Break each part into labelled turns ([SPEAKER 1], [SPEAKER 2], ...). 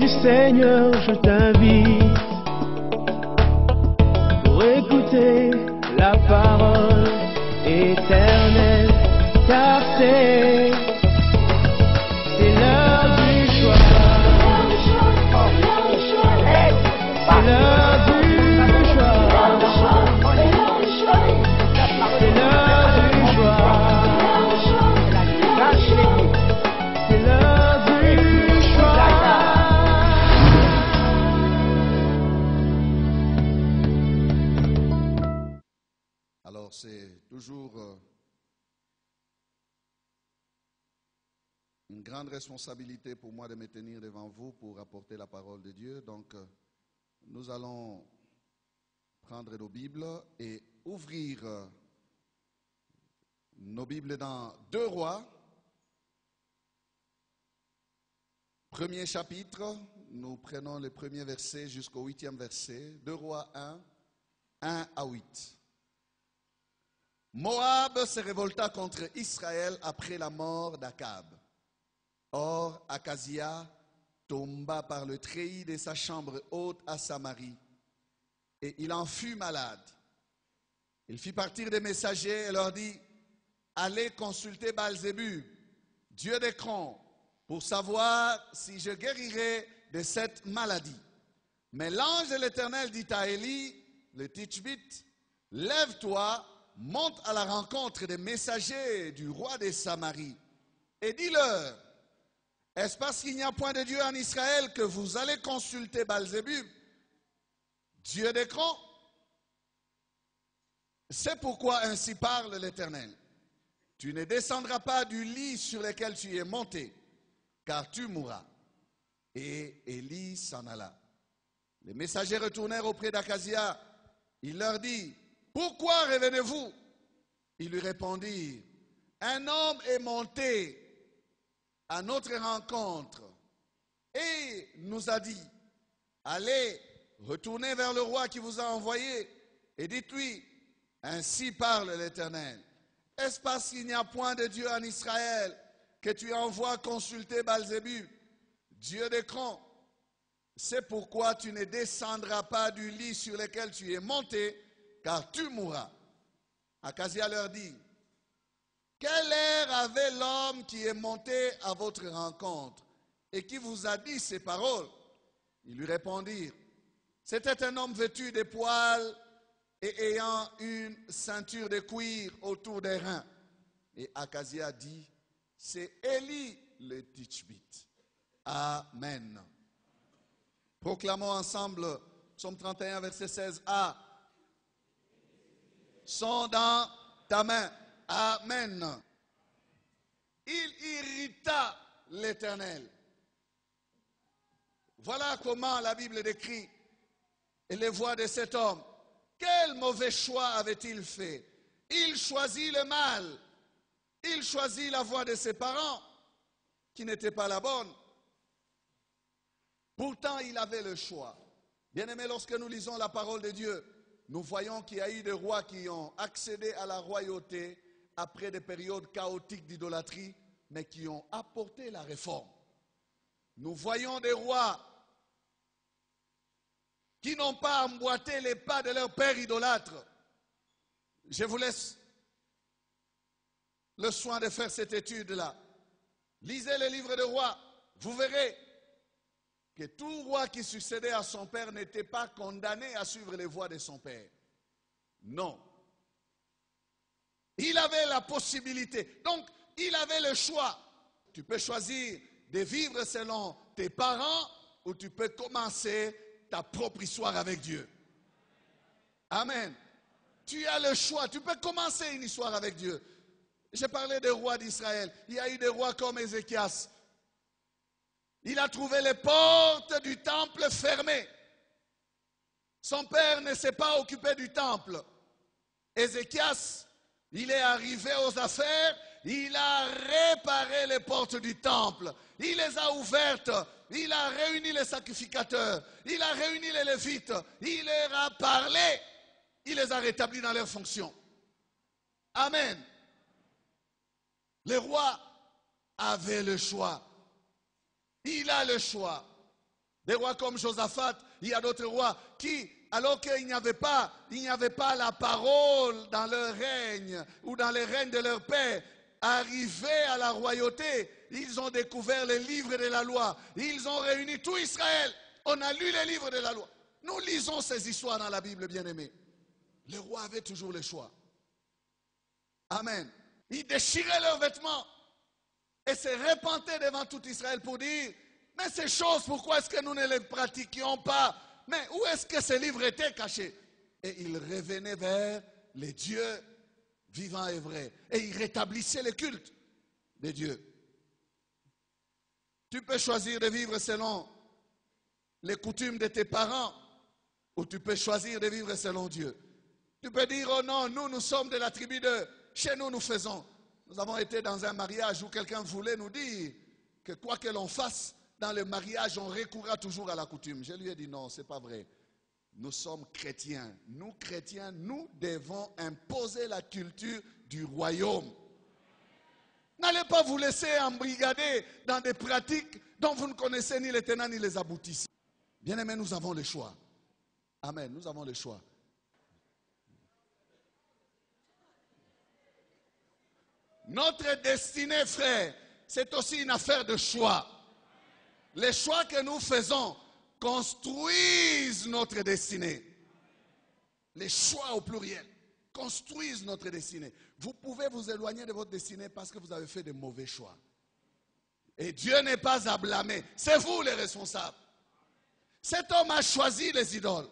[SPEAKER 1] Seigneur, je t'invite pour écouter la parole éternelle, car c'est l'heure du choix. C'est l'heure du choix. C'est l'heure du choix. C'est l'heure du choix.
[SPEAKER 2] Alors c'est toujours une grande responsabilité pour moi de me tenir devant vous pour apporter la parole de Dieu. Donc nous allons prendre nos Bibles et ouvrir nos Bibles dans 2 Rois. Premier chapitre, nous prenons le premier verset jusqu'au 8e verset. 2 Rois 1, 1 à 8. Moab se révolta contre Israël après la mort d'Akab. Or, Akazia tomba par le treillis de sa chambre haute à Samarie, et il en fut malade. Il fit partir des messagers et leur dit, allez consulter Baal-Zébub, dieu d'Écron, pour savoir si je guérirai de cette maladie. Mais l'ange de l'Éternel dit à Élie, le Tishbite, lève-toi, monte à la rencontre des messagers du roi de Samarie et dis-leur, est-ce parce qu'il n'y a point de Dieu en Israël que vous allez consulter Baal-Zébub, dieu d'Écron? C'est pourquoi ainsi parle l'Éternel. Tu ne descendras pas du lit sur lequel tu es monté, car tu mourras. Et Élie s'en alla. Les messagers retournèrent auprès d'Akazia. Il leur dit, pourquoi revenez-vous? Ils lui répondirent, un homme est monté à notre rencontre et nous a dit, allez, retournez vers le roi qui vous a envoyé et dites-lui, ainsi parle l'Éternel. Est-ce parce qu'il n'y a point de Dieu en Israël que tu envoies consulter Baal-Zébub, dieu d'Écron? C'est pourquoi tu ne descendras pas du lit sur lequel tu es monté, car tu mourras. Akazia leur dit, quel air avait l'homme qui est monté à votre rencontre et qui vous a dit ces paroles? Ils lui répondirent, c'était un homme vêtu de poils et ayant une ceinture de cuir autour des reins. Et Akazia dit, c'est Élie le Tishbite. Amen. Proclamons ensemble Psaume 31, verset 16a. Sont dans ta main. Amen. Il irrita l'Éternel. Voilà comment la Bible décrit les voies de cet homme. Quel mauvais choix avait-il fait? Il choisit le mal. Il choisit la voie de ses parents, qui n'était pas la bonne. Pourtant, il avait le choix. Bien-aimés, lorsque nous lisons la parole de Dieu, nous voyons qu'il y a eu des rois qui ont accédé à la royauté après des périodes chaotiques d'idolâtrie, mais qui ont apporté la réforme. Nous voyons des rois qui n'ont pas emboîté les pas de leur père idolâtre. Je vous laisse le soin de faire cette étude-là. Lisez le livre des rois, vous verrez que tout roi qui succédait à son père n'était pas condamné à suivre les voies de son père. Non. Il avait la possibilité. Donc, il avait le choix. Tu peux choisir de vivre selon tes parents ou tu peux commencer ta propre histoire avec Dieu. Amen. Tu as le choix. Tu peux commencer une histoire avec Dieu. J'ai parlé des rois d'Israël. Il y a eu des rois comme Ézéchias. Il a trouvé les portes du temple fermées. Son père ne s'est pas occupé du temple. Ézéchias, il est arrivé aux affaires, il a réparé les portes du temple. Il les a ouvertes, il a réuni les sacrificateurs, il a réuni les lévites, il leur a parlé, il les a rétablis dans leurs fonctions. Amen. Le roi avait le choix. Il a le choix Des rois comme Josaphat, il y a d'autres rois qui, alors qu'il n'y avait pas la parole dans leur règne ou dans les règnes de leur père, arrivés à la royauté, ils ont découvert les livres de la loi. Ils ont réuni tout Israël. On a lu les livres de la loi. Nous lisons ces histoires dans la Bible, bien-aimés. Les rois avaient toujours le choix. Amen. Ils déchiraient leurs vêtements et se repentaient devant tout Israël pour dire, mais ces choses, pourquoi est-ce que nous ne les pratiquions pas? Mais où est-ce que ces livres étaient cachés? Et ils revenaient vers les dieux vivants et vrais. Et ils rétablissaient le culte des dieux. Tu peux choisir de vivre selon les coutumes de tes parents ou tu peux choisir de vivre selon Dieu. Tu peux dire, oh non, nous sommes de la tribu de... Chez nous, nous faisons. Nous avons été dans un mariage où quelqu'un voulait nous dire que quoi que l'on fasse, dans le mariage, on recourra toujours à la coutume. Je lui ai dit non, ce n'est pas vrai. Nous sommes chrétiens. Nous, chrétiens, nous devons imposer la culture du royaume. N'allez pas vous laisser embrigader dans des pratiques dont vous ne connaissez ni les tenants ni les aboutissants. Bien-aimés, nous avons le choix. Amen, nous avons le choix. Notre destinée, frère, c'est aussi une affaire de choix. Les choix que nous faisons construisent notre destinée. Les choix au pluriel construisent notre destinée. Vous pouvez vous éloigner de votre destinée parce que vous avez fait de mauvais choix. Et Dieu n'est pas à blâmer. C'est vous les responsables. Cet homme a choisi les idoles.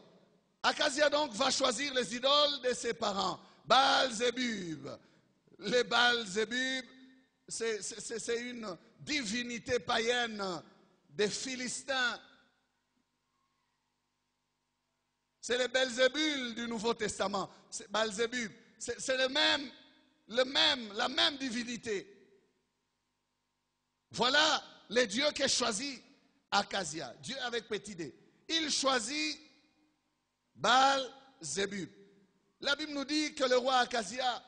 [SPEAKER 2] Akazia donc va choisir les idoles de ses parents. Baal-Zébub. Les Baal-Zébub, c'est une divinité païenne des Philistins. C'est le Belzébul du Nouveau Testament. C'est Baal-Zébub. C'est la même divinité. Voilà les dieux que choisit Akazia. Dieu avec petit d. Il choisit Baal-Zébub. La Bible nous dit que le roi Akazia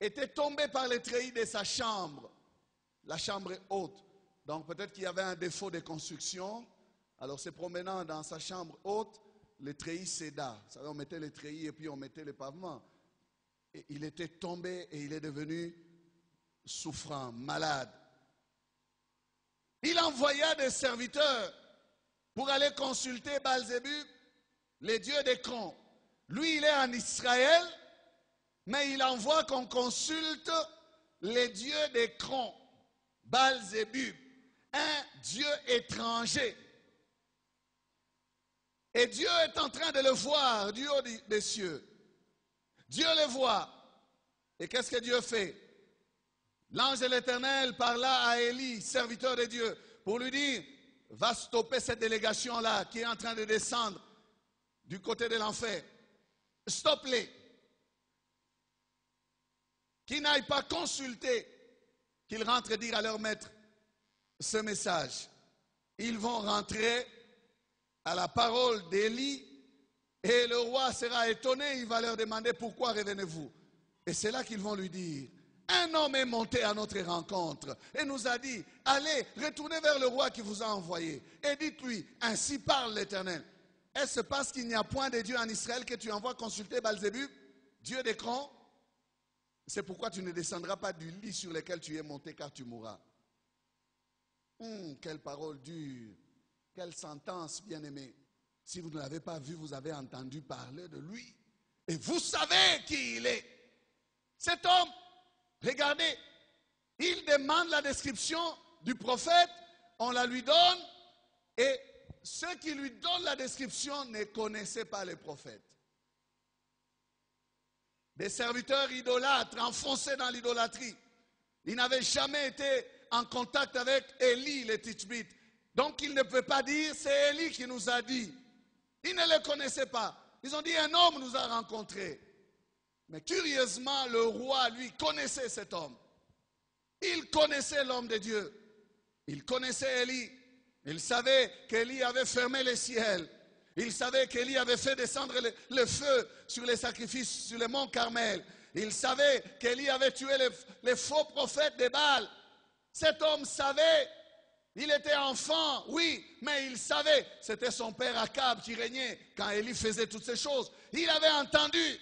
[SPEAKER 2] était tombé par les treillis de sa chambre. La chambre est haute. Donc peut-être qu'il y avait un défaut de construction. Alors se promenant dans sa chambre haute, les treillis céda. Vous savez, on mettait les treillis et puis on mettait les pavements. Et il était tombé et il est devenu souffrant, malade. Il envoya des serviteurs pour aller consulter Baal-Zébub, les dieux d'Écron. Lui, il est en Israël, mais il envoie qu'on consulte les dieux d'Écron, Baal-Zébub, un dieu étranger. Et Dieu est en train de le voir du haut des cieux. Dieu le voit. Et qu'est-ce que Dieu fait? L'ange de l'Éternel parla à Élie, serviteur de Dieu, pour lui dire, va stopper cette délégation-là qui est en train de descendre du côté de l'enfer. Stoppe-les. Qu'ils n'aillent pas consulter, qu'ils rentrent dire à leur maître ce message. Ils vont rentrer à la parole d'Élie et le roi sera étonné, il va leur demander pourquoi revenez-vous. Et c'est là qu'ils vont lui dire, un homme est monté à notre rencontre et nous a dit, allez, retournez vers le roi qui vous a envoyé et dites-lui, ainsi parle l'Éternel. Est-ce parce qu'il n'y a point de Dieu en Israël que tu envoies consulter Baal-Zébub, Dieu d'Écron? C'est pourquoi tu ne descendras pas du lit sur lequel tu es monté car tu mourras. Quelle parole dure, quelle sentence bien-aimée. Si vous ne l'avez pas vu, vous avez entendu parler de lui. Et vous savez qui il est. Cet homme, regardez, il demande la description du prophète, on la lui donne, et ceux qui lui donnent la description ne connaissaient pas les prophètes. Des serviteurs idolâtres, enfoncés dans l'idolâtrie. Ils n'avaient jamais été en contact avec Élie, le Tishbite. Donc ils ne peuvent pas dire, c'est Élie qui nous a dit. Ils ne le connaissaient pas. Ils ont dit, un homme nous a rencontrés. Mais curieusement, le roi, lui, connaissait cet homme. Il connaissait l'homme de Dieu. Il connaissait Élie. Il savait qu'Élie avait fermé les ciels. Il savait qu'Élie avait fait descendre le feu sur les sacrifices sur le mont Carmel. Il savait qu'Élie avait tué les faux prophètes de Baal. Cet homme savait, Il était enfant, oui, mais il savait. C'était son père Akab qui régnait quand Élie faisait toutes ces choses. Il avait entendu.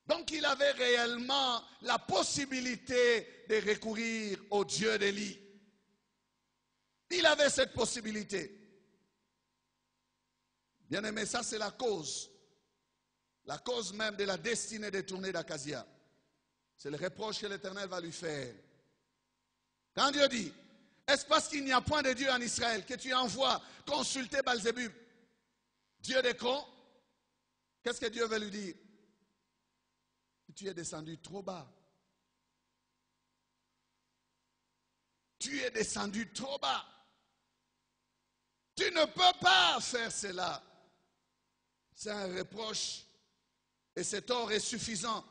[SPEAKER 2] Donc il avait réellement la possibilité de recourir au Dieu d'Élie. Il avait cette possibilité. Bien aimé, ça c'est la cause même de la destinée détournée d'Akazia. C'est le reproche que l'Éternel va lui faire. Quand Dieu dit, est-ce parce qu'il n'y a point de Dieu en Israël que tu envoies consulter Baal-Zébub, Dieu des cons? Qu'est-ce que Dieu veut lui dire? Tu es descendu trop bas. Tu es descendu trop bas. Tu ne peux pas faire cela. C'est un reproche. Et cet or est suffisant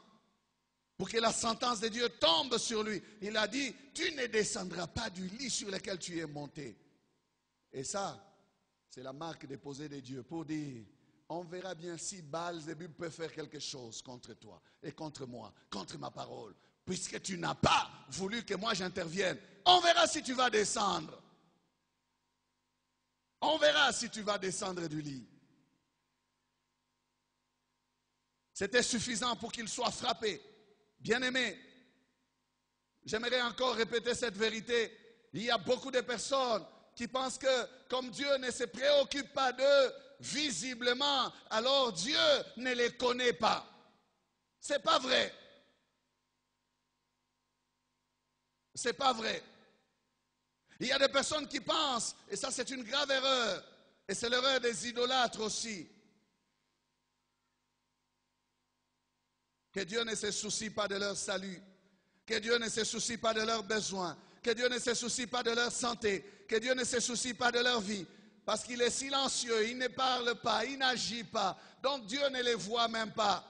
[SPEAKER 2] pour que la sentence de Dieu tombe sur lui. Il a dit, tu ne descendras pas du lit sur lequel tu es monté. Et ça, c'est la marque déposée de Dieu pour dire, on verra bien si Baal-Zébub peut faire quelque chose contre toi et contre moi, contre ma parole. Puisque tu n'as pas voulu que moi j'intervienne, on verra si tu vas descendre. On verra si tu vas descendre du lit. C'était suffisant pour qu'il soit frappé. Bien-aimé, j'aimerais encore répéter cette vérité. Il y a beaucoup de personnes qui pensent que comme Dieu ne se préoccupe pas d'eux visiblement, alors Dieu ne les connaît pas. C'est pas vrai. C'est pas vrai. Il y a des personnes qui pensent, et ça c'est une grave erreur, et c'est l'erreur des idolâtres aussi, que Dieu ne se soucie pas de leur salut, que Dieu ne se soucie pas de leurs besoins, que Dieu ne se soucie pas de leur santé, que Dieu ne se soucie pas de leur vie, parce qu'il est silencieux, il ne parle pas, il n'agit pas, donc Dieu ne les voit même pas.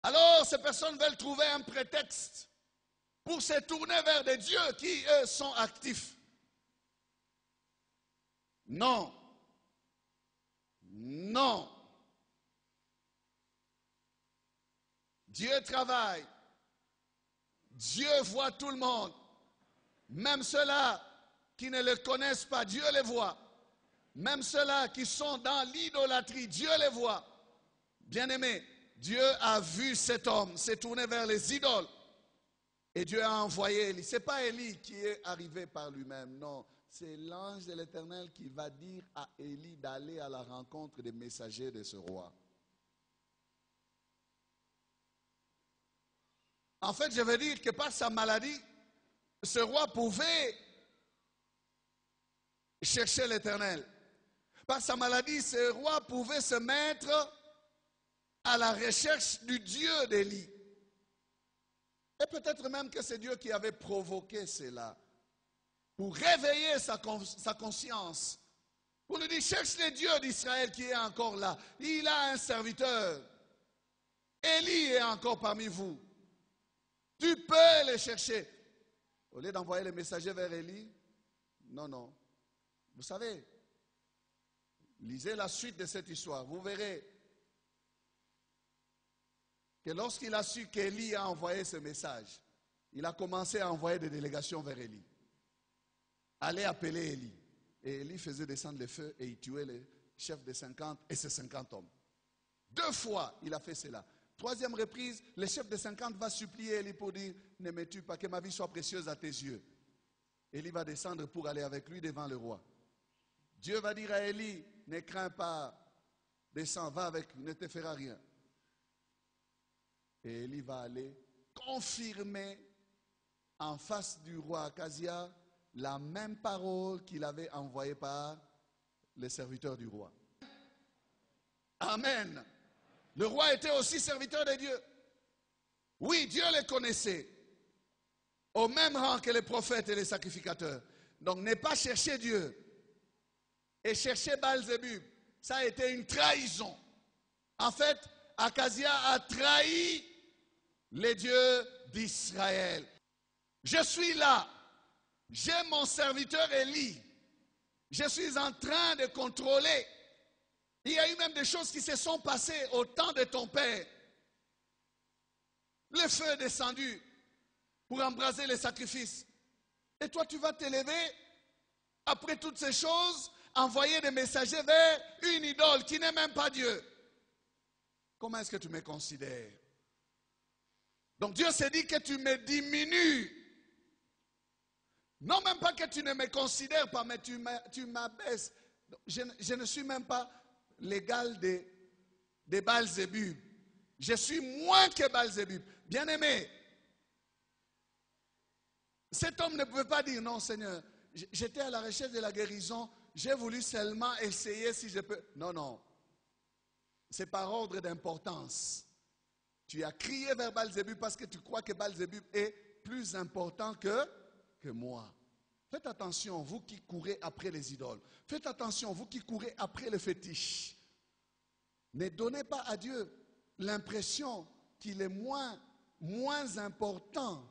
[SPEAKER 2] Alors ces personnes veulent trouver un prétexte pour se tourner vers des dieux qui, eux, sont actifs. Non. Non. Dieu travaille. Dieu voit tout le monde. Même ceux-là qui ne le connaissent pas, Dieu les voit. Même ceux-là qui sont dans l'idolâtrie, Dieu les voit. Bien-aimé, Dieu a vu cet homme se tourner vers les idoles. Et Dieu a envoyé Élie. Ce n'est pas Élie qui est arrivé par lui-même, non. C'est l'ange de l'Éternel qui va dire à Élie d'aller à la rencontre des messagers de ce roi. En fait, je veux dire que par sa maladie, ce roi pouvait chercher l'Éternel. Par sa maladie, ce roi pouvait se mettre à la recherche du Dieu d'Élie. Et peut-être même que c'est Dieu qui avait provoqué cela. Pour réveiller sa conscience. Pour lui dire, cherche le Dieu d'Israël qui est encore là. Il a un serviteur. Élie est encore parmi vous. Tu peux le chercher. Au lieu d'envoyer les messagers vers Élie, non, non. Vous savez, lisez la suite de cette histoire. Vous verrez que lorsqu'il a su qu'Élie a envoyé ce message, il a commencé à envoyer des délégations vers Élie. Allez appeler Élie. Et Élie faisait descendre le feu et il tuait les chefs de 50 et ses 50 hommes. 2 fois, il a fait cela. 3e reprise, le chef de 50 va supplier Élie pour dire, ne me tue pas, que ma vie soit précieuse à tes yeux. Élie va descendre pour aller avec lui devant le roi. Dieu va dire à Élie, ne crains pas, descends, va avec lui, ne te fera rien. Et Élie va aller confirmer en face du roi Akazia la même parole qu'il avait envoyée par les serviteurs du roi. Amen. Le roi était aussi serviteur de Dieu. Oui, Dieu les connaissait au même rang que les prophètes et les sacrificateurs. Donc, ne pas chercher Dieu et chercher Baal-Zébub, ça a été une trahison. En fait, Akazia a trahi les dieux d'Israël. Je suis là. J'ai mon serviteur Élie. Je suis en train de contrôler. Il y a eu même des choses qui se sont passées au temps de ton père. Le feu est descendu pour embraser les sacrifices. Et toi, tu vas t'élever après toutes ces choses, envoyer des messagers vers une idole qui n'est même pas Dieu. Comment est-ce que tu me considères? Donc Dieu s'est dit que tu me diminues. Non, même pas que tu ne me considères pas, mais tu m'abaisses. Je ne suis même pas l'égal de Baal-Zébub. Je suis moins que Baal-Zébub. Bien-aimé, cet homme ne pouvait pas dire, non Seigneur, j'étais à la recherche de la guérison, j'ai voulu seulement essayer si je peux. Non, non. C'est par ordre d'importance. Tu as crié vers Baal-Zébub parce que tu crois que Baal-Zébub est plus important que moi. Faites attention, vous qui courez après les idoles. Faites attention, vous qui courez après les fétiches. Ne donnez pas à Dieu l'impression qu'il est moins important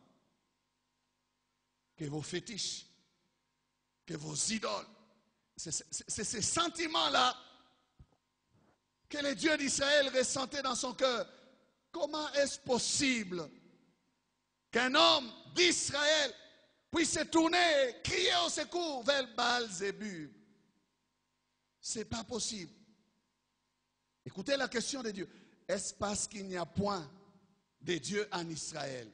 [SPEAKER 2] que vos fétiches, que vos idoles. C'est ces sentiments-là que le Dieu d'Israël ressentait dans son cœur. Comment est-ce possible qu'un homme d'Israël puisse se tourner et crier au secours vers Baal-Zébub? C'est pas possible. Écoutez la question de Dieu. Est-ce parce qu'il n'y a point de Dieu en Israël?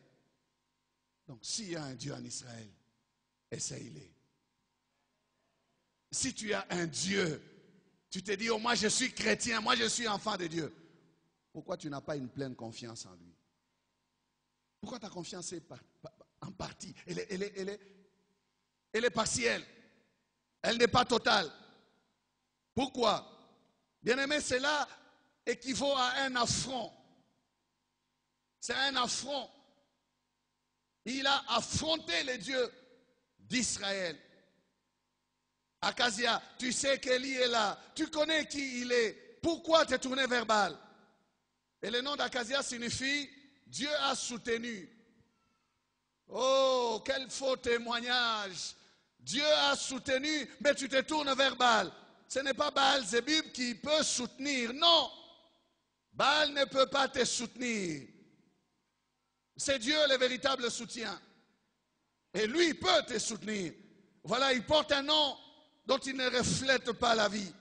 [SPEAKER 2] Donc, s'il y a un Dieu en Israël, essaye-le. Si tu as un Dieu, tu te dis, oh, moi je suis chrétien, moi je suis enfant de Dieu. Pourquoi tu n'as pas une pleine confiance en lui? Pourquoi ta confiance est en partie? Elle est partielle. Elle n'est pas totale. Pourquoi? Bien-aimé, cela équivaut à un affront. C'est un affront. Il a affronté les dieux d'Israël. Akazia, tu sais qu'Élie est là. Tu connais qui il est. Pourquoi te tourner vers Baal? Et le nom d'Akazia signifie Dieu a soutenu. Oh, quel faux témoignage. Dieu a soutenu, mais tu te tournes vers Baal. Ce n'est pas Baal-Zébub qui peut soutenir. Non. Baal ne peut pas te soutenir. C'est Dieu le véritable soutien. Et lui peut te soutenir. Voilà, il porte un nom dont il ne reflète pas la vie.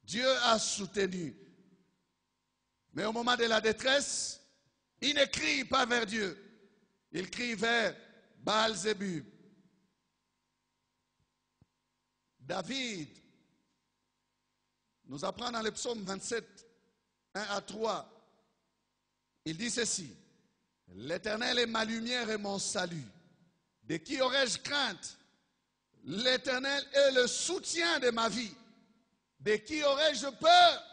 [SPEAKER 2] Dieu a soutenu. Mais au moment de la détresse, il ne crie pas vers Dieu. Il crie vers Baal-Zébub. David nous apprend dans le psaume 27, 1 à 3. Il dit ceci. L'Éternel est ma lumière et mon salut. De qui aurais-je crainte? L'Éternel est le soutien de ma vie. De qui aurais-je peur?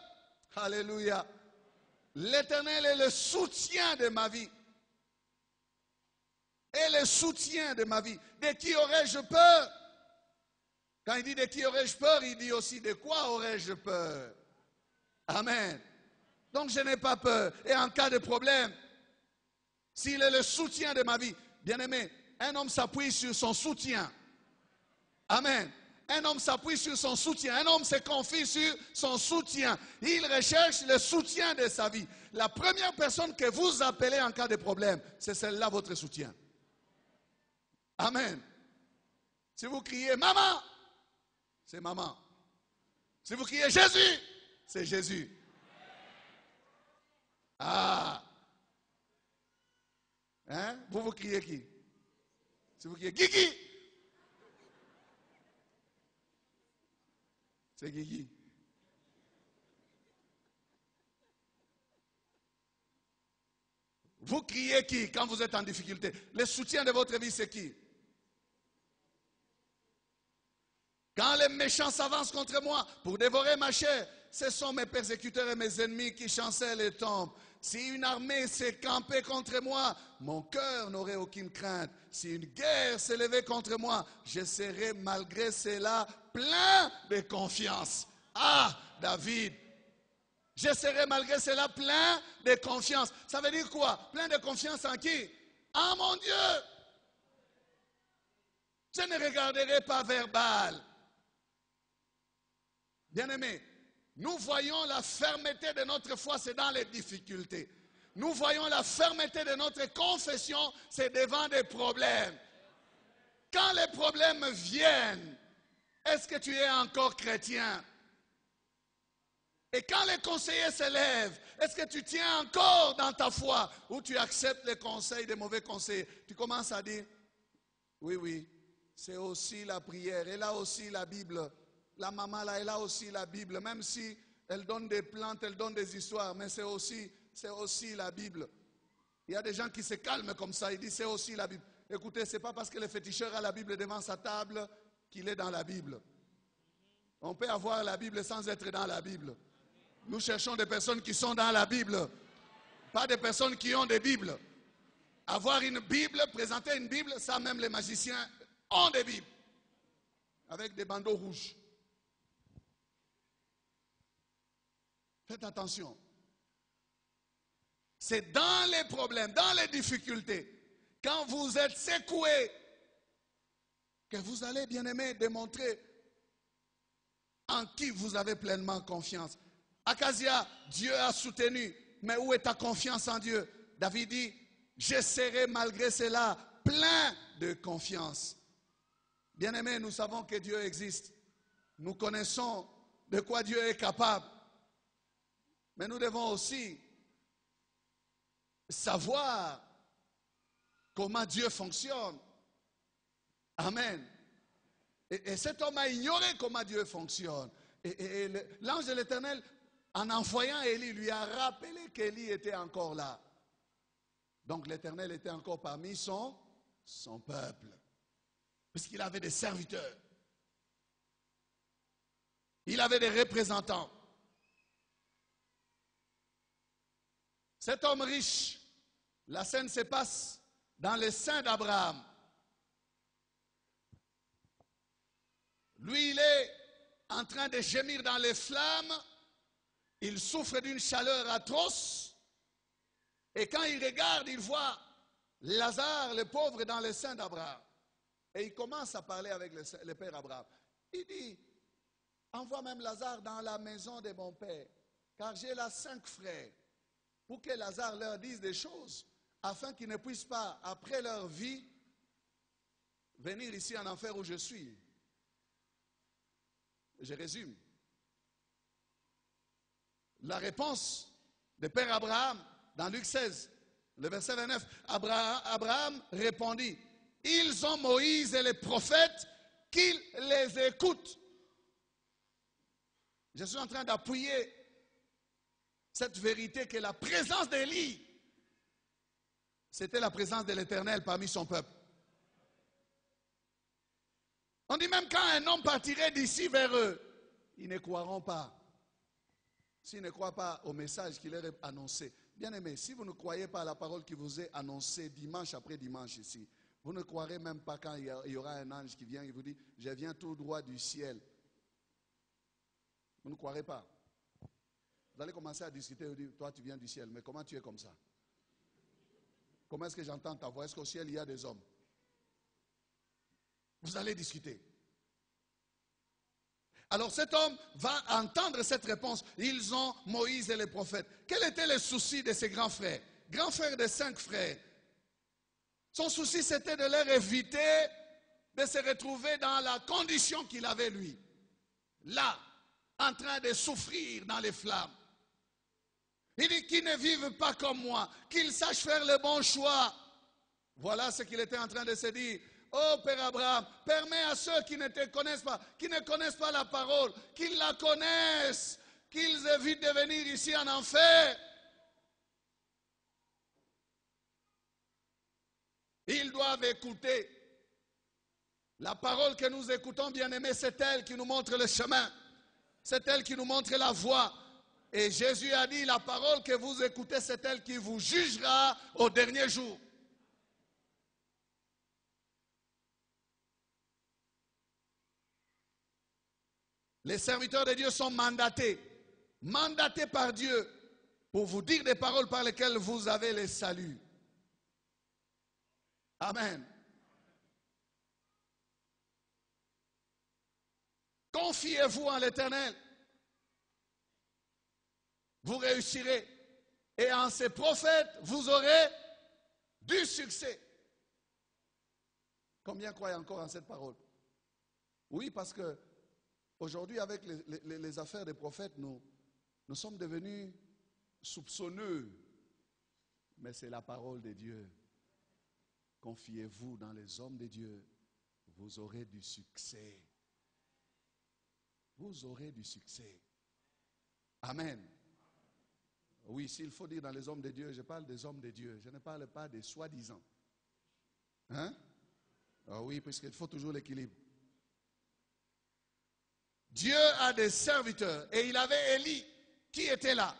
[SPEAKER 2] Alléluia. L'Éternel est le soutien de ma vie. Et le soutien de ma vie. De qui aurais-je peur? Quand il dit de qui aurais-je peur, il dit aussi de quoi aurais-je peur? Amen. Donc je n'ai pas peur. Et en cas de problème, s'il est le soutien de ma vie, bien aimé, un homme s'appuie sur son soutien. Amen. Un homme s'appuie sur son soutien. Un homme se confie sur son soutien. Il recherche le soutien de sa vie. La première personne que vous appelez en cas de problème, c'est celle-là, votre soutien. Amen. Si vous criez maman, c'est maman. Si vous criez Jésus, c'est Jésus. Ah. Hein? Vous criez qui? Si vous criez Guigui, c'est Guigui. Vous criez qui quand vous êtes en difficulté? Le soutien de votre vie, c'est qui? Quand les méchants s'avancent contre moi pour dévorer ma chair, ce sont mes persécuteurs et mes ennemis qui chancellent et tombent. Si une armée s'est campée contre moi, mon cœur n'aurait aucune crainte. Si une guerre s'est levée contre moi, je serai malgré cela plein de confiance. Ah, David, je serai malgré cela plein de confiance. Ça veut dire quoi? Plein de confiance en qui? En mon Dieu. Je ne regarderai pas vers Baal. Bien-aimés, nous voyons la fermeté de notre foi, c'est dans les difficultés. Nous voyons la fermeté de notre confession, c'est devant des problèmes. quand les problèmes viennent, est-ce que tu es encore chrétien? Et quand les conseillers se lèvent, est-ce que tu tiens encore dans ta foi ou tu acceptes les conseils des mauvais conseillers? Tu commences à dire, oui, oui, c'est aussi la prière. Elle a aussi la Bible. La maman là, elle a aussi la Bible. Même si elle donne des plantes, elle donne des histoires, mais c'est aussi la Bible. Il y a des gens qui se calment comme ça, ils disent c'est aussi la Bible. Écoutez, ce n'est pas parce que le féticheur a la Bible devant sa table qu'il est dans la Bible. On peut avoir la Bible sans être dans la Bible. Nous cherchons des personnes qui sont dans la Bible, pas des personnes qui ont des Bibles. Avoir une Bible, présenter une Bible, ça même les magiciens ont des Bibles, avec des bandeaux rouges. Faites attention. C'est dans les problèmes, dans les difficultés, quand vous êtes secoué, que vous allez, bien aimé, démontrer en qui vous avez pleinement confiance. Acasia, Dieu a soutenu, mais où est ta confiance en Dieu? David dit, je serai malgré cela plein de confiance. Bien aimé, nous savons que Dieu existe. Nous connaissons de quoi Dieu est capable. Mais nous devons aussi savoir comment Dieu fonctionne. Amen. Et cet homme a ignoré comment Dieu fonctionne. Et l'ange de l'Éternel, en envoyant Élie, lui a rappelé qu'Élie était encore là. Donc l'Éternel était encore parmi son peuple. Puisqu'il avait des serviteurs. Il avait des représentants. Cet homme riche, la scène se passe dans le sein d'Abraham. Lui, il est en train de gémir dans les flammes. Il souffre d'une chaleur atroce. Et quand il regarde, il voit Lazare, le pauvre, dans le sein d'Abraham. Et il commence à parler avec le père Abraham. Il dit, envoie même Lazare dans la maison de mon père, car j'ai là 5 frères, pour que Lazare leur dise des choses, afin qu'ils ne puissent pas, après leur vie, venir ici en enfer où je suis. Je résume. La réponse de père Abraham, dans Luc 16, le verset 29, Abraham répondit, ils ont Moïse et les prophètes, qu'ils les écoutent. Je suis en train d'appuyer cette vérité que la présence d'Élie, c'était la présence de l'Éternel parmi son peuple. On dit même quand un homme partirait d'ici vers eux, ils ne croiront pas. S'ils ne croient pas au message qu'il leur est annoncé. Bien aimé, si vous ne croyez pas à la parole qui vous est annoncée dimanche après dimanche ici, vous ne croirez même pas quand il y aura un ange qui vient et vous dit, je viens tout droit du ciel. Vous ne croirez pas. Vous allez commencer à discuter et vous dire, toi tu viens du ciel, mais comment tu es comme ça? Comment est-ce que j'entends ta voix? Est-ce qu'au ciel il y a des hommes? Vous allez discuter. Alors cet homme va entendre cette réponse. Ils ont Moïse et les prophètes. Quel était le souci de ses grands frères? Grand frère de 5 frères. Son souci c'était de leur éviter de se retrouver dans la condition qu'il avait lui. Là, en train de souffrir dans les flammes. Il dit qu'ils ne vivent pas comme moi, qu'ils sachent faire le bon choix. Voilà ce qu'il était en train de se dire. Oh Père Abraham, permets à ceux qui ne te connaissent pas, qui ne connaissent pas la parole, qu'ils la connaissent, qu'ils évitent de venir ici en enfer. Ils doivent écouter. La parole que nous écoutons, bien-aimés, c'est elle qui nous montre le chemin. C'est elle qui nous montre la voie. Et Jésus a dit, la parole que vous écoutez, c'est elle qui vous jugera au dernier jour. Les serviteurs de Dieu sont mandatés par Dieu pour vous dire des paroles par lesquelles vous avez le salut. Amen. Confiez-vous en l'Éternel. Vous réussirez. Et en ces prophètes, vous aurez du succès. Combien croient encore en cette parole? Oui, parce que aujourd'hui, avec les affaires des prophètes, nous sommes devenus soupçonneux. Mais c'est la parole de Dieu. Confiez-vous dans les hommes de Dieu. Vous aurez du succès. Vous aurez du succès. Amen. Oui, s'il faut dire dans les hommes de Dieu, je parle des hommes de Dieu. Je ne parle pas des soi-disant. Hein? Ah oui, puisqu'il faut toujours l'équilibre. Dieu a des serviteurs et il avait Élie qui était là.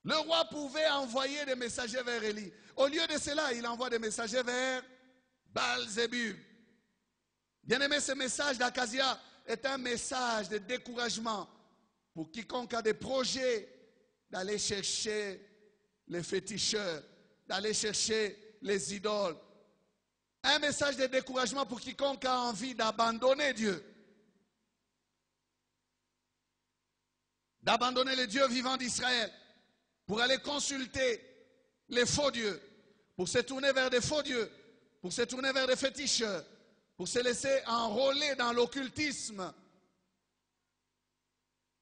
[SPEAKER 2] Le roi pouvait envoyer des messagers vers Élie. Au lieu de cela, il envoie des messagers vers Baal-Zébub. Bien-aimé, ce message d'Akazia est un message de découragement pour quiconque a des projets d'aller chercher les féticheurs, d'aller chercher les idoles. Un message de découragement pour quiconque a envie d'abandonner Dieu. D'abandonner le Dieu vivant d'Israël pour aller consulter les faux dieux, pour se tourner vers des faux dieux, pour se tourner vers des féticheurs, pour se laisser enrôler dans l'occultisme.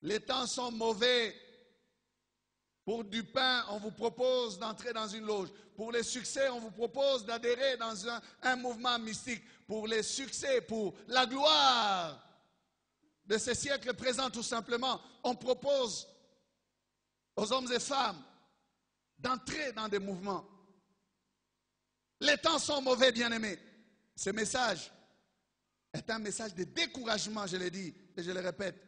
[SPEAKER 2] Les temps sont mauvais. Pour du pain, on vous propose d'entrer dans une loge. Pour les succès, on vous propose d'adhérer dans un mouvement mystique. Pour les succès, pour la gloire de ce siècle présent, tout simplement, on propose aux hommes et femmes d'entrer dans des mouvements. Les temps sont mauvais, bien-aimés. Ce message est un message de découragement, je l'ai dit et je le répète.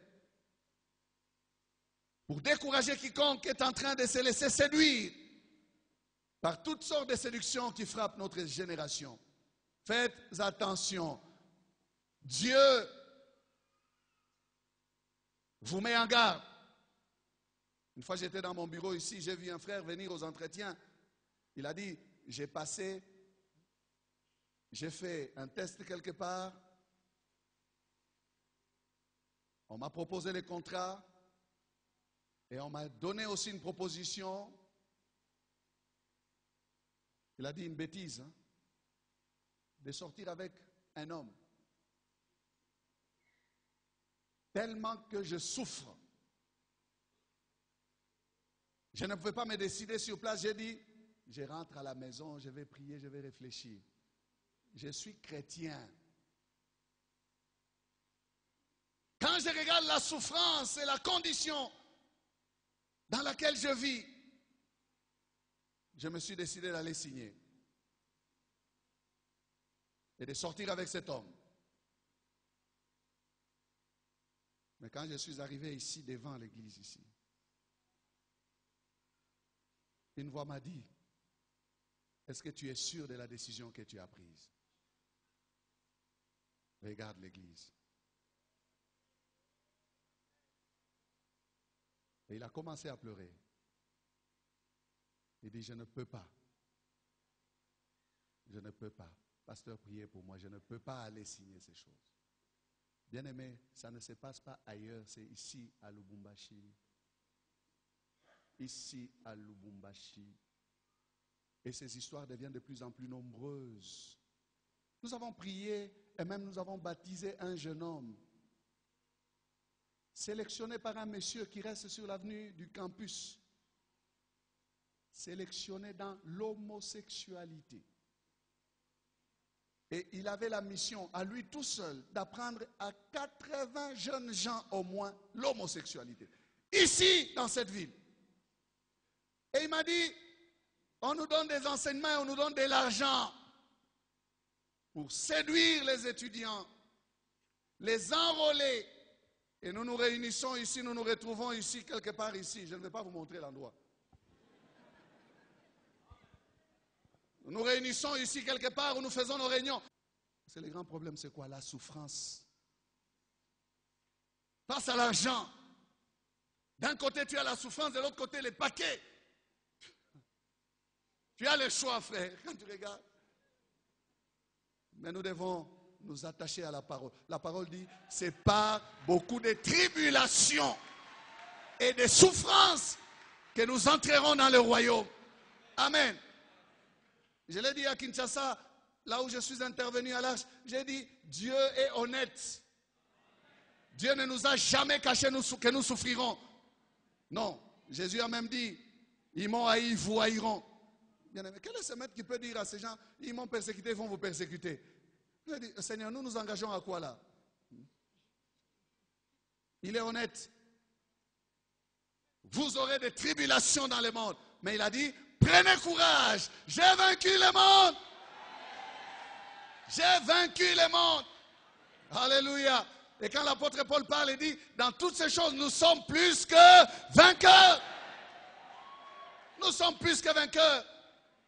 [SPEAKER 2] Pour décourager quiconque est en train de se laisser séduire par toutes sortes de séductions qui frappent notre génération. Faites attention. Dieu vous met en garde. Une fois j'étais dans mon bureau ici, j'ai vu un frère venir aux entretiens. Il a dit, j'ai fait un test quelque part. On m'a proposé les contrats. Et on m'a donné aussi une proposition. Il a dit une bêtise, hein, de sortir avec un homme. Tellement que je souffre. Je ne pouvais pas me décider sur place. J'ai dit, je rentre à la maison, je vais prier, je vais réfléchir. Je suis chrétien. Quand je regarde la souffrance et la condition dans laquelle je vis, je me suis décidé d'aller signer et de sortir avec cet homme. Mais quand je suis arrivé ici, devant l'église ici, une voix m'a dit, est-ce que tu es sûr de la décision que tu as prise? Regarde l'église. Et il a commencé à pleurer. Il dit, je ne peux pas. Je ne peux pas. Pasteur, priez pour moi. Je ne peux pas aller signer ces choses. Bien-aimé, ça ne se passe pas ailleurs. C'est ici à Lubumbashi. Ici à Lubumbashi. Et ces histoires deviennent de plus en plus nombreuses. Nous avons prié et même nous avons baptisé un jeune homme. Sélectionné par un monsieur qui reste sur l'avenue du campus. Sélectionné dans l'homosexualité. Et il avait la mission, à lui tout seul, d'apprendre à 80 jeunes gens au moins l'homosexualité. Ici, dans cette ville. Et il m'a dit, on nous donne des enseignements et on nous donne de l'argent pour séduire les étudiants, les enrôler. Et nous nous réunissons ici, nous nous retrouvons ici, quelque part ici. Je ne vais pas vous montrer l'endroit. Nous nous réunissons ici, quelque part, où nous faisons nos réunions. C'est le grand problème, c'est quoi? La souffrance. Face à l'argent. D'un côté, tu as la souffrance, de l'autre côté, les paquets. Tu as le choix, frère, quand tu regardes. Mais nous devons nous attacher à la parole. La parole dit, c'est par beaucoup de tribulations et de souffrances que nous entrerons dans le royaume. Amen. Je l'ai dit à Kinshasa, là où je suis intervenu à l'Arche, j'ai dit, Dieu est honnête. Dieu ne nous a jamais caché que nous souffrirons. Non, Jésus a même dit, ils m'ont haï, ils vous haïront. Bien aimé, quel est ce maître qui peut dire à ces gens, ils m'ont persécuté, ils vont vous persécuter? Il a dit, Seigneur, nous nous engageons à quoi là? Il est honnête. Vous aurez des tribulations dans le monde. Mais il a dit, prenez courage, j'ai vaincu le monde. J'ai vaincu le monde. Alléluia. Et quand l'apôtre Paul parle, il dit, dans toutes ces choses, nous sommes plus que vainqueurs. Nous sommes plus que vainqueurs.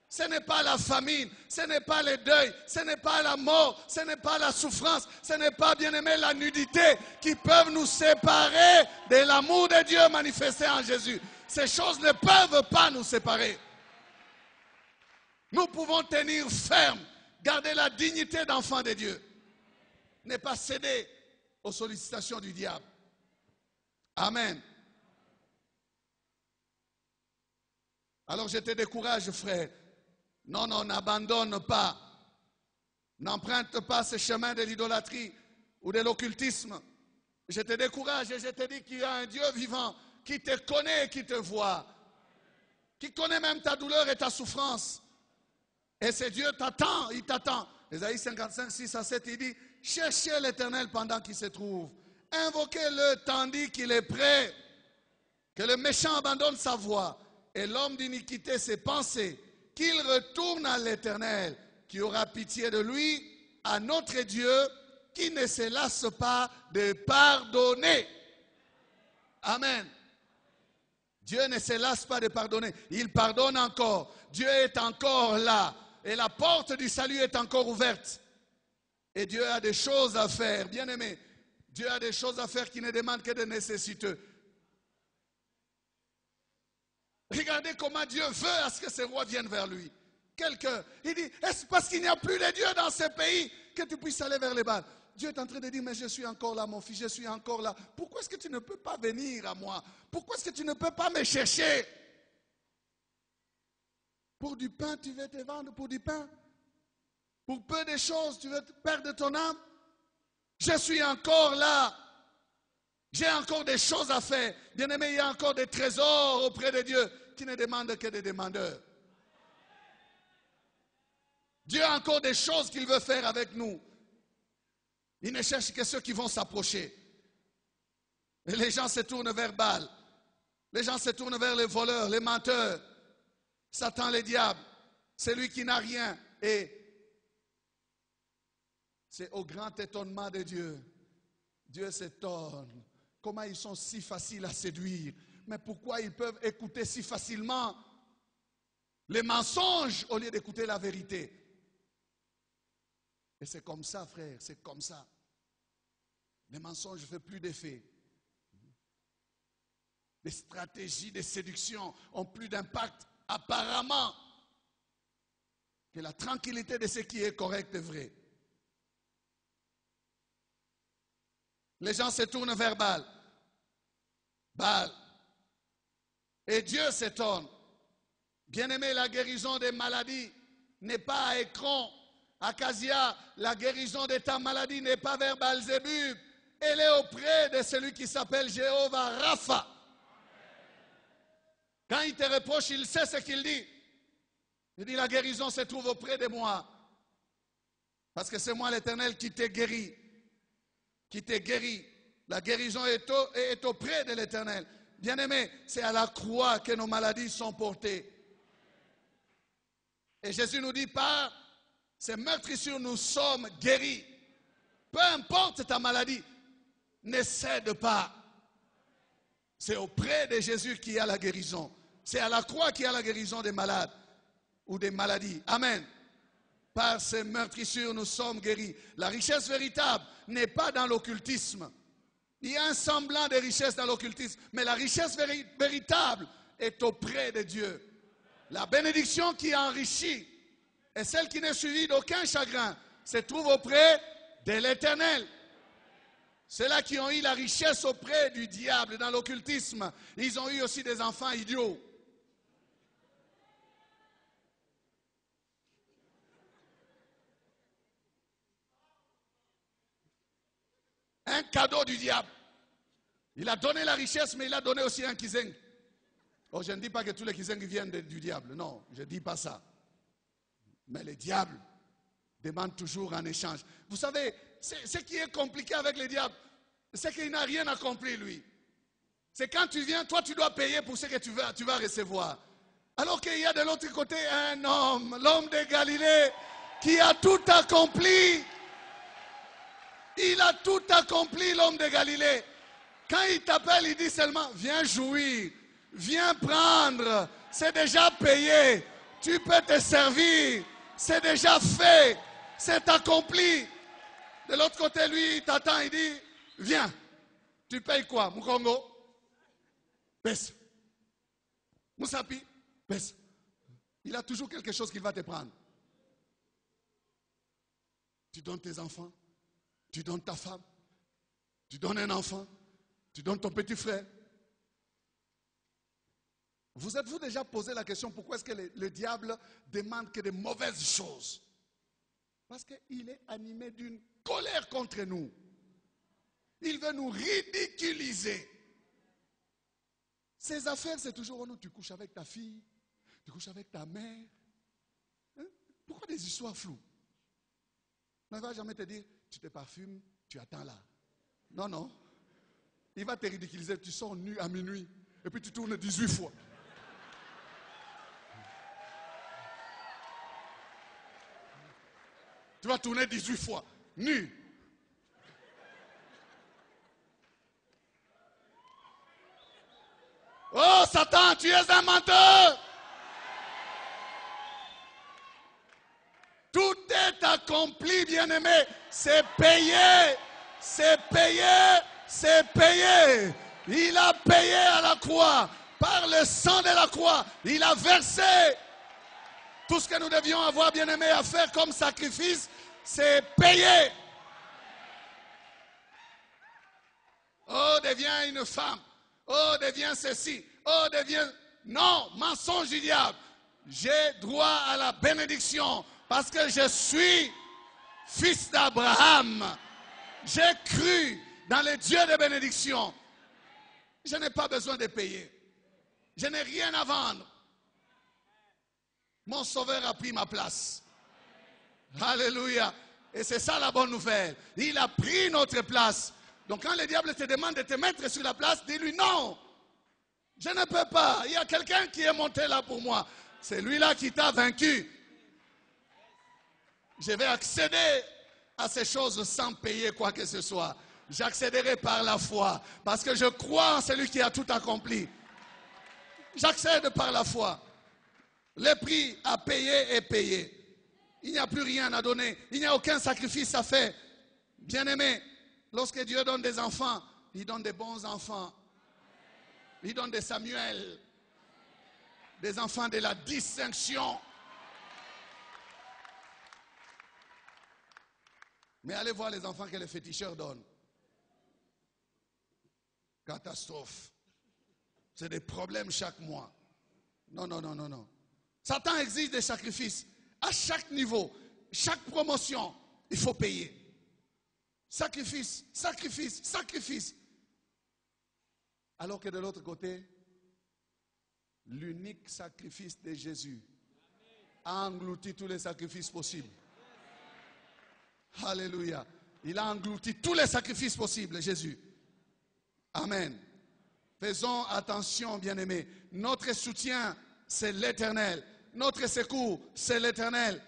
[SPEAKER 2] Ce n'est pas la famine, ce n'est pas le deuil, ce n'est pas la mort, ce n'est pas la souffrance, ce n'est pas, bien aimé, la nudité qui peuvent nous séparer de l'amour de Dieu manifesté en Jésus. Ces choses ne peuvent pas nous séparer. Nous pouvons tenir ferme, garder la dignité d'enfant de Dieu, ne pas céder aux sollicitations du diable. Amen. Alors je te décourage, frère. Non, non, n'abandonne pas. N'emprunte pas ce chemin de l'idolâtrie ou de l'occultisme. Je te décourage et je te dis qu'il y a un Dieu vivant qui te connaît et qui te voit. Qui connaît même ta douleur et ta souffrance. Et ce Dieu t'attend, il t'attend. Ésaïe 55, 6 à 7, il dit, cherchez l'Éternel pendant qu'il se trouve. Invoquez-le tandis qu'il est prêt. Que le méchant abandonne sa voie et l'homme d'iniquité ses pensées. Qu'il retourne à l'Éternel, qui aura pitié de lui, à notre Dieu, qui ne se lasse pas de pardonner. Amen. Dieu ne se lasse pas de pardonner. Il pardonne encore. Dieu est encore là. Et la porte du salut est encore ouverte. Et Dieu a des choses à faire. Bien aimé, Dieu a des choses à faire qui ne demandent que des nécessiteux. Regardez comment Dieu veut à ce que ces rois viennent vers lui. Quelqu'un, il dit, est-ce parce qu'il n'y a plus de Dieu dans ce pays que tu puisses aller vers les Baals? Dieu est en train de dire, mais je suis encore là, mon fils, je suis encore là. Pourquoi est-ce que tu ne peux pas venir à moi? Pourquoi est-ce que tu ne peux pas me chercher? Pour du pain, tu veux te vendre pour du pain? Pour peu de choses, tu veux perdre ton âme? Je suis encore là. J'ai encore des choses à faire. Bien aimé, il y a encore des trésors auprès de Dieu qui ne demandent que des demandeurs. Dieu a encore des choses qu'il veut faire avec nous. Il ne cherche que ceux qui vont s'approcher. Et les gens se tournent vers Baal. Les gens se tournent vers les voleurs, les menteurs. Satan, le diable. Celui qui n'a rien. Et c'est au grand étonnement de Dieu. Dieu s'étonne. Comment ils sont si faciles à séduire. Mais pourquoi ils peuvent écouter si facilement les mensonges au lieu d'écouter la vérité? Et c'est comme ça, frère, c'est comme ça. Les mensonges ne font plus d'effet. Les stratégies de séduction ont plus d'impact, apparemment, que la tranquillité de ce qui est correct et vrai. Les gens se tournent vers Baal. Baal. Et Dieu s'étonne. Bien-aimé, la guérison des maladies n'est pas à Écron, à Casia. La guérison de ta maladie n'est pas vers Baal-Zébub. Elle est auprès de celui qui s'appelle Jéhovah Rapha. Quand il te reproche, il sait ce qu'il dit. Il dit, la guérison se trouve auprès de moi. Parce que c'est moi l'Éternel qui t'ai guéri. Qui t'ai guéri. La guérison est auprès de l'Éternel. Bien-aimé, c'est à la croix que nos maladies sont portées. Et Jésus nous dit, par ces meurtrissures, nous sommes guéris. Peu importe ta maladie, ne cède pas. C'est auprès de Jésus qu'il y a la guérison. C'est à la croix qu'il y a la guérison des malades ou des maladies. Amen. Par ces meurtrissures, nous sommes guéris. La richesse véritable n'est pas dans l'occultisme. Il y a un semblant de richesse dans l'occultisme, mais la richesse véritable est auprès de Dieu. La bénédiction qui enrichit et celle qui n'est suivie d'aucun chagrin se trouve auprès de l'Éternel. Ceux-là qui ont eu la richesse auprès du diable dans l'occultisme, ils ont eu aussi des enfants idiots. un cadeau du diable. Il a donné la richesse, mais il a donné aussi un kizeng. Oh, je ne dis pas que tous les kizeng viennent du diable. Non, je ne dis pas ça. Mais le diable demande toujours un échange. Vous savez, ce qui est compliqué avec le diable, c'est qu'il n'a rien accompli, lui. C'est quand tu viens, toi, tu dois payer pour ce que tu vas recevoir. Alors qu'il y a de l'autre côté un homme, l'homme de Galilée, qui a tout accompli. Il a tout accompli, l'homme de Galilée. Quand il t'appelle, il dit seulement, viens jouir, viens prendre, c'est déjà payé, tu peux te servir, c'est déjà fait, c'est accompli. De l'autre côté, lui, il t'attend, il dit, viens, tu payes quoi, Mukongo? Pèse. Moussapi, pèse. Il a toujours quelque chose qu'il va te prendre. Tu donnes tes enfants, tu donnes ta femme, tu donnes un enfant, tu donnes ton petit frère. Vous êtes-vous déjà posé la question pourquoi est-ce que le diable demande que de mauvaises choses? Parce qu'il est animé d'une colère contre nous. Il veut nous ridiculiser. Ses affaires, c'est toujours, oh non, tu couches avec ta fille, tu couches avec ta mère. Hein? Pourquoi des histoires floues? Il ne va jamais te dire, tu te parfumes, tu attends là. Non, non. Il va te ridiculiser, tu sors nu à minuit, et puis tu tournes 18 fois. Tu vas tourner 18 fois, nu. Oh Satan, tu es un menteur. Tout est accompli, bien-aimé. C'est payé, c'est payé, c'est payé. Il a payé à la croix. Par le sang de la croix, il a versé. Tout ce que nous devions avoir, bien-aimé, à faire comme sacrifice, c'est payé. Oh, deviens une femme. Oh, deviens ceci. Oh, deviens... Non, mensonge du diable. J'ai droit à la bénédiction parce que je suis fils d'Abraham. J'ai cru dans le Dieu de bénédiction. Je n'ai pas besoin de payer. Je n'ai rien à vendre. Mon sauveur a pris ma place. Alléluia. Et c'est ça la bonne nouvelle. Il a pris notre place. Donc quand le diable te demande de te mettre sur la place, dis-lui non. Je ne peux pas. Il y a quelqu'un qui est monté là pour moi. C'est lui-là qui t'a vaincu. Je vais accéder à ces choses sans payer quoi que ce soit. J'accéderai par la foi. Parce que je crois en celui qui a tout accompli. J'accède par la foi. Le prix à payer est payé. Il n'y a plus rien à donner. Il n'y a aucun sacrifice à faire. Bien-aimé, lorsque Dieu donne des enfants, il donne des bons enfants. Il donne des Samuel. Des enfants de la distinction. Mais allez voir les enfants que les féticheurs donnent. Catastrophe. C'est des problèmes chaque mois. Non, non, non, non, non. Satan exige des sacrifices. À chaque niveau, chaque promotion, il faut payer. Sacrifice, sacrifice, sacrifice. Alors que de l'autre côté, l'unique sacrifice de Jésus a englouti tous les sacrifices possibles. Alléluia. Il a englouti tous les sacrifices possibles, Jésus. Amen. Faisons attention, bien-aimés. Notre soutien, c'est l'Éternel. Notre secours, c'est l'Éternel.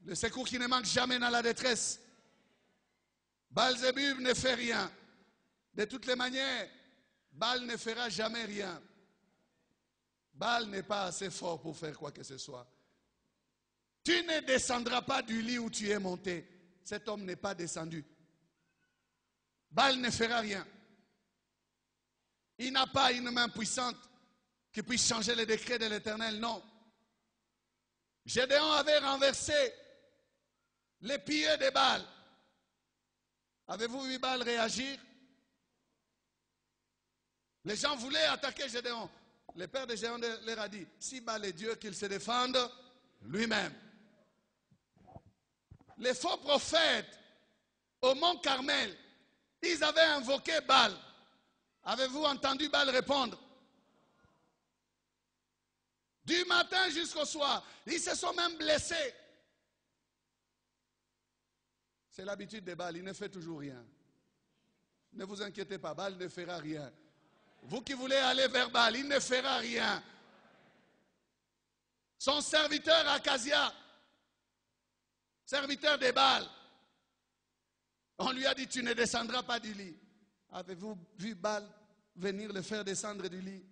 [SPEAKER 2] Le secours qui ne manque jamais dans la détresse. Baal-Zébub ne fait rien. De toutes les manières, Baal ne fera jamais rien. Baal n'est pas assez fort pour faire quoi que ce soit. Tu ne descendras pas du lit où tu es monté. Cet homme n'est pas descendu. Baal ne fera rien. Il n'a pas une main puissante qui puisse changer les décrets de l'Éternel, non. Gédéon avait renversé les piliers de Baal. Avez-vous vu Baal réagir? Les gens voulaient attaquer Gédéon. Le père de Gédéon leur a dit, si Baal est Dieu, qu'il se défende lui-même. Les faux prophètes au mont Carmel Ils avaient invoqué Baal. Avez-vous entendu Baal répondre? Du matin jusqu'au soir. Ils se sont même blessés. C'est l'habitude de Baal, il ne fait toujours rien. Ne vous inquiétez pas, Baal ne fera rien. Vous qui voulez aller vers Baal, il ne fera rien. Son serviteur Akazia, serviteur de Baal, on lui a dit, tu ne descendras pas du lit. Avez-vous vu Baal venir le faire descendre du lit?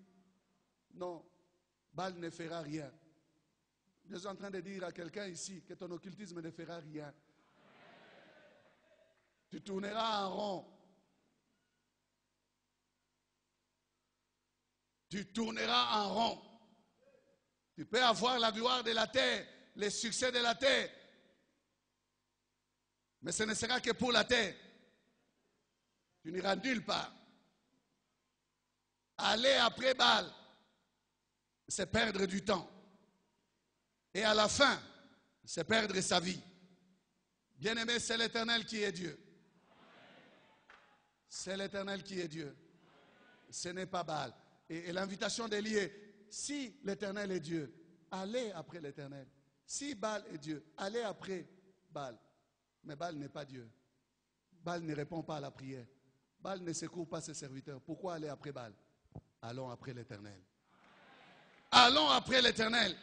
[SPEAKER 2] Non, Baal ne fera rien. Je suis en train de dire à quelqu'un ici que ton occultisme ne fera rien. Tu tourneras en rond. Tu tourneras en rond. Tu peux avoir la gloire de la terre, le succès de la terre. Mais ce ne sera que pour la terre. Tu n'iras nulle part. Aller après Baal, c'est perdre du temps. Et à la fin, c'est perdre sa vie. Bien-aimé, c'est l'Éternel qui est Dieu. C'est l'Éternel qui est Dieu. Ce n'est pas Baal. Et l'invitation d'Élie est, si l'Éternel est Dieu, allez après l'Éternel. Si Baal est Dieu, allez après Baal. Mais Baal n'est pas Dieu. Baal ne répond pas à la prière. Baal ne secourt pas ses serviteurs. Pourquoi aller après Baal? Allons après l'Éternel. Allons après l'Éternel.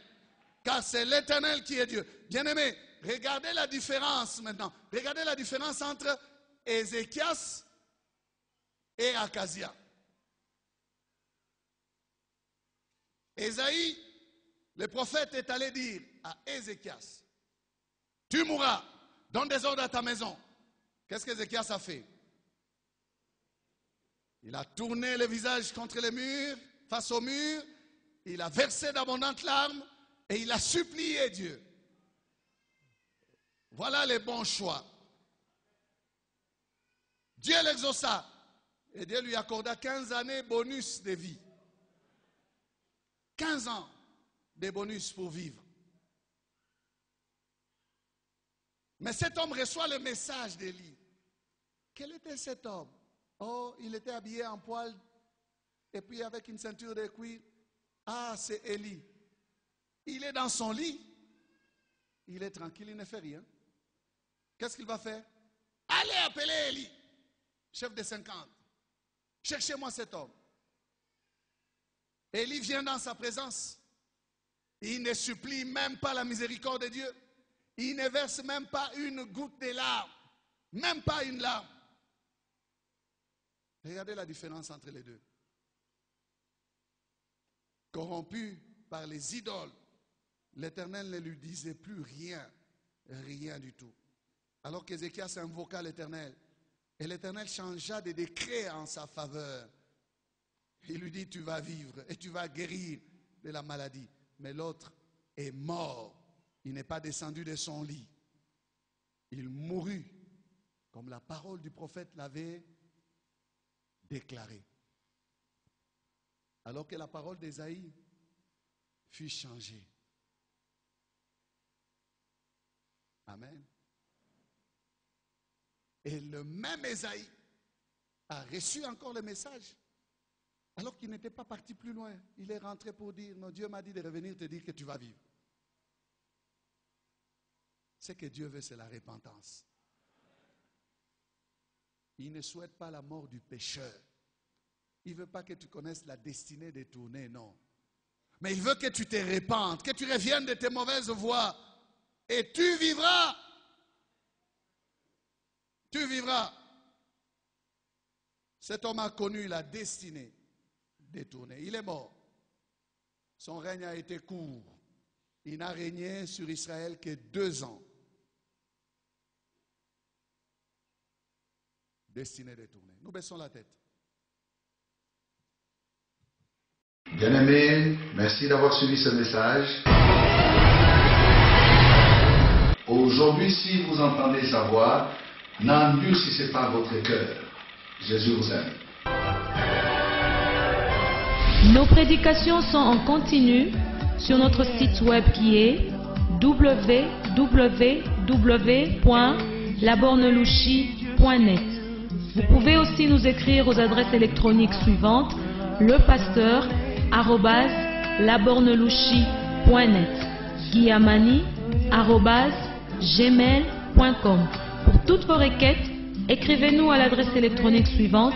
[SPEAKER 2] Car c'est l'Éternel qui est Dieu. Bien-aimé, regardez la différence maintenant. Regardez la différence entre Ézéchias et Akazia. Ésaïe, le prophète, est allé dire à Ézéchias, tu mourras, donne des ordres à ta maison. Qu'est-ce qu'Ézéchias a fait? Il a tourné le visage contre le mur, face au mur, il a versé d'abondantes larmes et il a supplié Dieu. Voilà les bons choix. Dieu l'exauça et Dieu lui accorda 15 années bonus de vie. 15 ans de bonus pour vivre. Mais cet homme reçoit le message d'Élie. Quel était cet homme? Oh, il était habillé en poil et puis avec une ceinture de cuir. Ah, c'est Élie. Il est dans son lit. Il est tranquille, il ne fait rien. Qu'est-ce qu'il va faire? Allez appeler Élie, chef de 50. Cherchez-moi cet homme. Élie vient dans sa présence. Il ne supplie même pas la miséricorde de Dieu. Il ne verse même pas une goutte de larmes. Même pas une larme. Regardez la différence entre les deux. Corrompu par les idoles, l'Éternel ne lui disait plus rien. Rien du tout. Alors qu'Ézéchias invoqua l'Éternel. Et l'Éternel changea de décret en sa faveur. Il lui dit, tu vas vivre et tu vas guérir de la maladie. Mais l'autre est mort. Il n'est pas descendu de son lit. Il mourut, comme la parole du prophète l'avait déclaré. Alors que la parole d'Ésaïe fut changée. Amen. Et le même Ésaïe a reçu encore le message. Alors qu'il n'était pas parti plus loin, il est rentré pour dire, non, Dieu m'a dit de revenir te dire que tu vas vivre. Ce que Dieu veut, c'est la repentance. Il ne souhaite pas la mort du pécheur. Il ne veut pas que tu connaisses la destinée détournée, non. Mais il veut que tu te répandes, que tu reviennes de tes mauvaises voies. Et tu vivras. Tu vivras. Cet homme a connu la destinée détournée. Il est mort. Son règne a été court. Il n'a régné sur Israël que 2 ans. Destinée détournée. Nous baissons la tête.
[SPEAKER 3] Bien-aimés, merci d'avoir suivi ce message. Aujourd'hui, si vous entendez sa voix, n'endurcissez pas votre cœur. Jésus vous aime.
[SPEAKER 4] Nos prédications sont en continu sur notre site web qui est www.labornelouchi.net. Vous pouvez aussi nous écrire aux adresses électroniques suivantes: lepasteur@labornelouchi.net, guillamani@gmail.com. Pour toutes vos requêtes, écrivez-nous à l'adresse électronique suivante: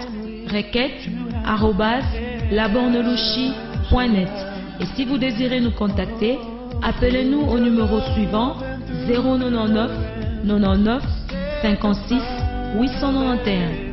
[SPEAKER 4] requêtes@labornelouchi.net. Et si vous désirez nous contacter, appelez-nous au numéro suivant: 099 99 56 891.